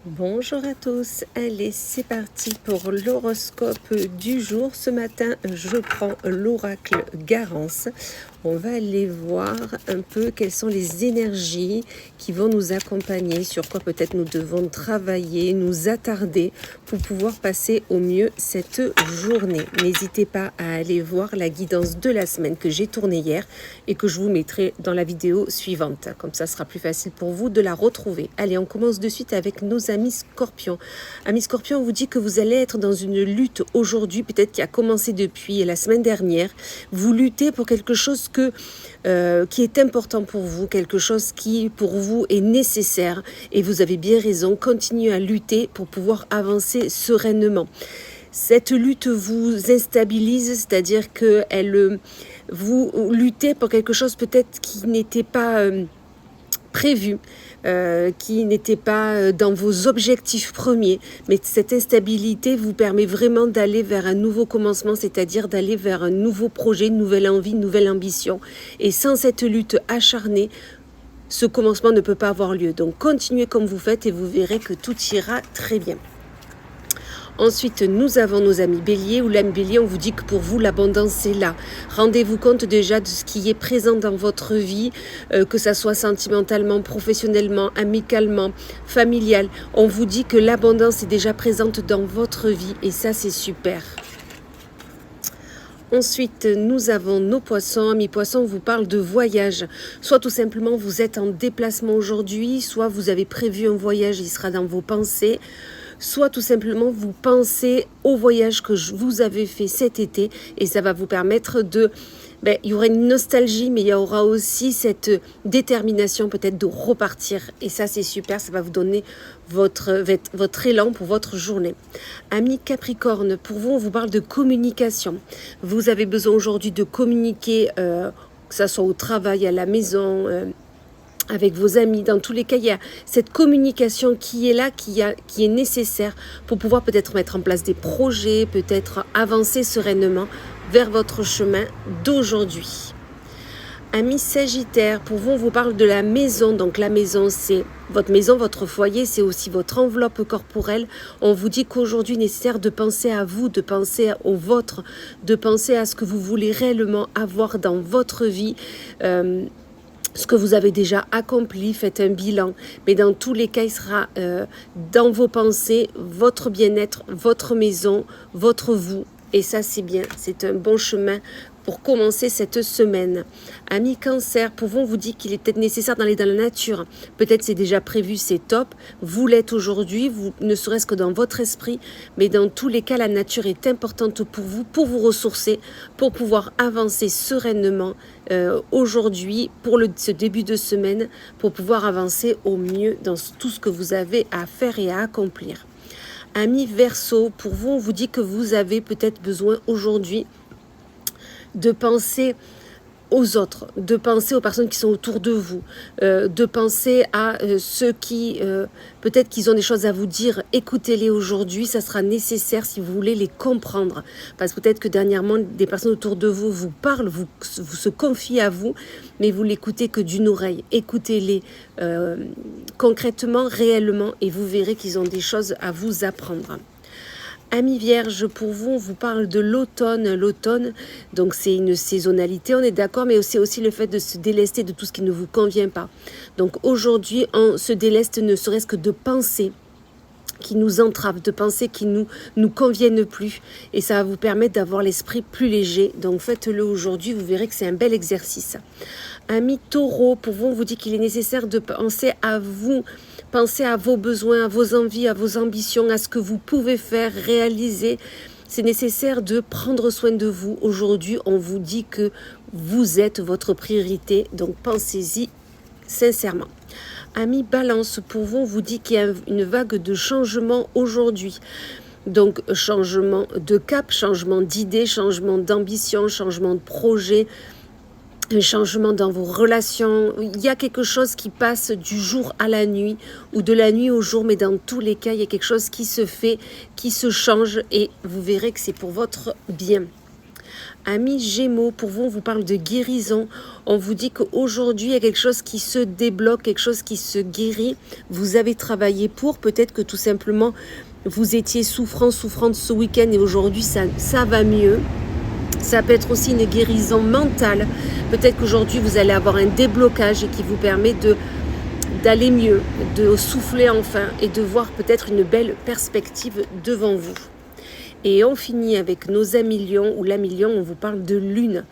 Bonjour à tous, allez c'est parti pour l'horoscope du jour. Ce matin je prends l'oracle Garance. On va aller voir un peu quelles sont les énergies qui vont nous accompagner, sur quoi peut-être nous devons travailler, nous attarder pour pouvoir passer au mieux cette journée. N'hésitez pas à aller voir la guidance de la semaine que j'ai tournée hier et que je vous mettrai dans la vidéo suivante. Comme ça sera plus facile pour vous de la retrouver. Allez, on commence de suite avec nos amis Scorpions. Amis Scorpions, on vous dit que vous allez être dans une lutte aujourd'hui, peut-être qui a commencé depuis la semaine dernière. Vous luttez pour quelque chose qui est important pour vous, quelque chose qui pour vous est nécessaire, et vous avez bien raison, continuez à lutter pour pouvoir avancer sereinement. Cette lutte vous instabilise, c'est-à-dire que vous luttez pour quelque chose peut-être qui n'était pas prévu, qui n'était pas dans vos objectifs premiers, mais cette instabilité vous permet vraiment d'aller vers un nouveau commencement, c'est-à-dire d'aller vers un nouveau projet, une nouvelle envie, une nouvelle ambition. Et sans cette lutte acharnée, ce commencement ne peut pas avoir lieu. Donc continuez comme vous faites et vous verrez que tout ira très bien. Ensuite, nous avons nos amis Bélier, ou l'âme Bélier, on vous dit que pour vous, l'abondance est là. Rendez-vous compte déjà de ce qui est présent dans votre vie, que ça soit sentimentalement, professionnellement, amicalement, familial. On vous dit que l'abondance est déjà présente dans votre vie et ça, c'est super. Ensuite, nous avons nos poissons. Amis poissons, on vous parle de voyage. Soit tout simplement, vous êtes en déplacement aujourd'hui, soit vous avez prévu un voyage, il sera dans vos pensées. Soit tout simplement vous pensez au voyage que vous avez fait cet été et ça va vous permettre de... il y aura une nostalgie, mais il y aura aussi cette détermination peut-être de repartir. Et ça, c'est super, ça va vous donner votre élan pour votre journée. Amis Capricorne, pour vous, on vous parle de communication. Vous avez besoin aujourd'hui de communiquer, que ce soit au travail, à la maison, avec vos amis. Dans tous les cas, il y a cette communication qui est là, qui est nécessaire pour pouvoir peut-être mettre en place des projets, peut-être avancer sereinement vers votre chemin d'aujourd'hui. Amis Sagittaire, pour vous, on vous parle de la maison. Donc la maison, c'est votre maison, votre foyer, c'est aussi votre enveloppe corporelle. On vous dit qu'aujourd'hui, il est nécessaire de penser à vous, de penser au vôtre, de penser à ce que vous voulez réellement avoir dans votre vie. Ce que vous avez déjà accompli, faites un bilan, mais dans tous les cas, il sera dans vos pensées, votre bien-être, votre maison, votre vous, et ça c'est bien, c'est un bon chemin pour commencer cette semaine. Amis Cancer, pour vous, on vous dit qu'il est peut-être nécessaire d'aller dans la nature. Peut-être c'est déjà prévu, c'est top. Vous l'êtes aujourd'hui, vous, ne serait-ce que dans votre esprit. Mais dans tous les cas, la nature est importante pour vous ressourcer, pour pouvoir avancer sereinement aujourd'hui, pour ce début de semaine, pour pouvoir avancer au mieux dans tout ce que vous avez à faire et à accomplir. Amis Verseau, pour vous, on vous dit que vous avez peut-être besoin aujourd'hui de penser aux autres, de penser aux personnes qui sont autour de vous, de penser à ceux qui, peut-être qu'ils ont des choses à vous dire, écoutez-les aujourd'hui, ça sera nécessaire si vous voulez les comprendre. Parce que peut-être que dernièrement, des personnes autour de vous vous parlent, vous se confient à vous, mais vous l'écoutez que d'une oreille. Écoutez-les concrètement, réellement, et vous verrez qu'ils ont des choses à vous apprendre. Amis Vierge, pour vous, on vous parle de l'automne. L'automne, donc c'est une saisonnalité, on est d'accord, mais c'est aussi le fait de se délester de tout ce qui ne vous convient pas. Donc aujourd'hui, on se déleste ne serait-ce que de pensées qui nous entravent, de pensées qui nous conviennent plus. Et ça va vous permettre d'avoir l'esprit plus léger. Donc faites-le aujourd'hui, vous verrez que c'est un bel exercice. Amis Taureau, pour vous, on vous dit qu'il est nécessaire de penser à vous, pensez à vos besoins, à vos envies, à vos ambitions, à ce que vous pouvez faire, réaliser. C'est nécessaire de prendre soin de vous. Aujourd'hui, on vous dit que vous êtes votre priorité, donc pensez-y sincèrement. Amis Balance, pour vous, on vous dit qu'il y a une vague de changement aujourd'hui. Donc, changement de cap, changement d'idée, changement d'ambition, changement de projet, un changement dans vos relations. Il y a quelque chose qui passe du jour à la nuit ou de la nuit au jour, mais dans tous les cas, il y a quelque chose qui se fait, qui se change et vous verrez que c'est pour votre bien. Amis Gémeaux, pour vous, on vous parle de guérison. On vous dit qu'aujourd'hui, il y a quelque chose qui se débloque, quelque chose qui se guérit. Vous avez travaillé pour, peut-être que tout simplement, vous étiez souffrante ce week-end et aujourd'hui, ça va mieux. Ça peut être aussi une guérison mentale. Peut-être qu'aujourd'hui, vous allez avoir un déblocage et qui vous permet d'aller mieux, de souffler enfin et de voir peut-être une belle perspective devant vous. Et on finit avec nos amis lions, ou l'ami lion, on vous parle de lune.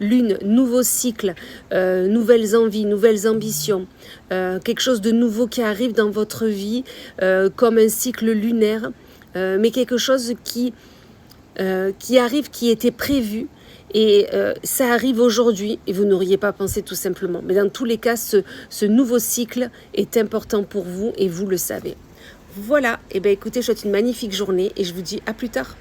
Lune, nouveau cycle, nouvelles envies, nouvelles ambitions, quelque chose de nouveau qui arrive dans votre vie, comme un cycle lunaire, mais quelque chose qui arrive, qui était prévu. Et ça arrive aujourd'hui et vous n'auriez pas pensé tout simplement. Mais dans tous les cas, ce nouveau cycle est important pour vous et vous le savez. Voilà, et bien écoutez, je vous souhaite une magnifique journée et je vous dis à plus tard.